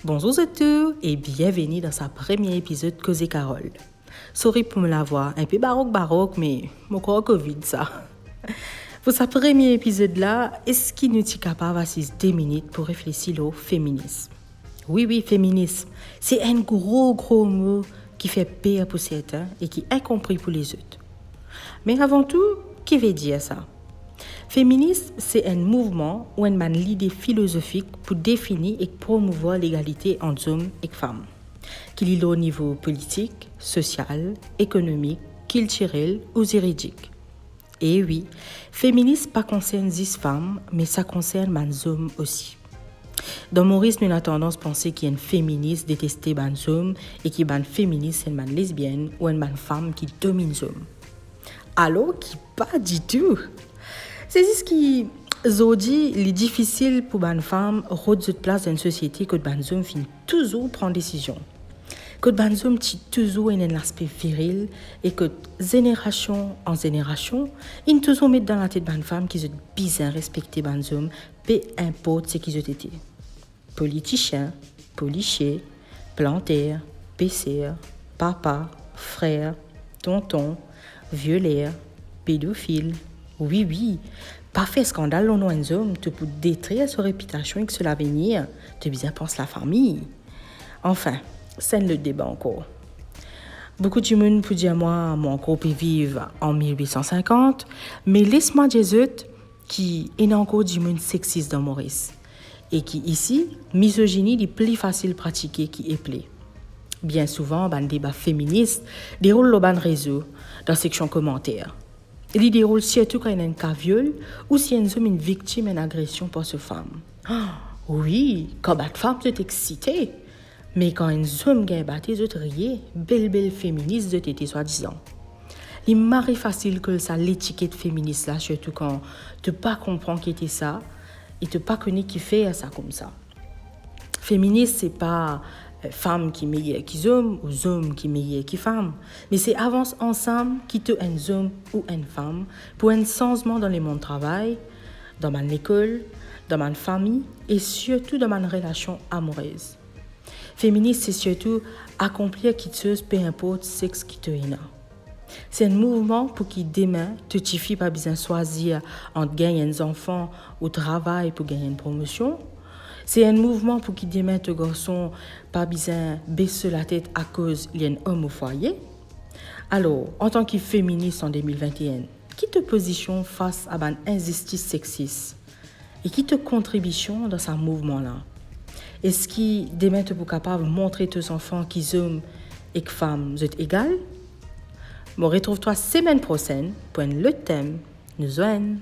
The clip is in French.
Bonjour à tous et bienvenue dans ce premier épisode de Cause et Carole. Sorry pour me la voix, un peu baroque, mais mon corps Covid ça. Pour ce premier épisode-là, est-ce qu'il nous est capable d'assister 2 minutes pour réfléchir au féminisme? Oui, féminisme, c'est un gros mot qui fait peur pour certains et qui est incompris pour les autres. Mais avant tout, qui veut dire ça? Féminisme, c'est un mouvement ou une idée philosophique pour définir et promouvoir l'égalité entre hommes et femmes, qu'il est au niveau politique, social, économique, culturel ou juridique. Et oui, féminisme pas concerne 10 femmes, mais ça concerne les hommes aussi. Dans Maurice, nous avons tendance à penser qu'il y a une féministe détestée les hommes et qu'il y a une féministe, une lesbienne ou une femme qui domine les hommes. Alors qu'il pas du tout. C'est ce qui dit il est difficile pour une femme de prendre place dans une société que les hommes finissent toujours prendre des décisions. Que les hommes ont toujours un aspect viril et que génération en génération, ils toujours mettent dans la tête d'une femme qu'ils ont bien respecté les hommes, peu importe ce qu'ils ont été. Politiciens, policiers, planteurs, pêcheurs, papa, frère, tonton, violeur, pédophile. Oui, pas fait scandale au nom d'un homme, tu peux détruire sa réputation et que cela venir, tu bien penses la famille. Enfin, c'est le débat encore. Beaucoup de monde peut dire moi, mon groupe vivre en 1850, mais laisse-moi dire autres qui est encore du monde sexiste dans Maurice et qui ici, misogynie est plus facile pratiquer qui est plaît. Bien souvent, les débats féministes déroulent dans les réseaux, dans la section commentaires. Il déroule surtout quand il y a un cas viol ou si un homme est une victime d'une agression par sa femme. Oui, quand une femme est excitée, mais quand un homme gagne battu, ils riez, belle féministe de tété soi-disant. Il m'arrive facile que ça l'étiquette féministe là, surtout quand tu pas comprends qui était ça et tu pas connais qui fait ça comme ça. Féministe, c'est pas femmes qui meilleures qu'ils hommes ou hommes qui meilleurs qu'ils femmes, mais c'est avance ensemble qui te un homme ou une femme pour un changement dans le monde du travail, dans mon école, dans ma famille et surtout dans ma relation amoureuse. Féministe, c'est surtout accomplir quelque chose peu importe le sexe qui te est. C'est un mouvement pour qui demain, tu ne pas besoin de choisir entre gagner un enfant ou travail pour gagner une promotion. C'est un mouvement pour qui demain, te garçon pas besoin de baisser la tête à cause qu'il y a un homme au foyer. Alors, en tant que féministe en 2021, qui te positionne face à une injustice sexiste et qui te contribution dans ce mouvement-là? Est-ce que demain, tu es capable de montrer à tes enfants qu'ils hommes et que femmes sont égales? Retrouve-toi semaine prochaine pour un autre thème. Nous joignons.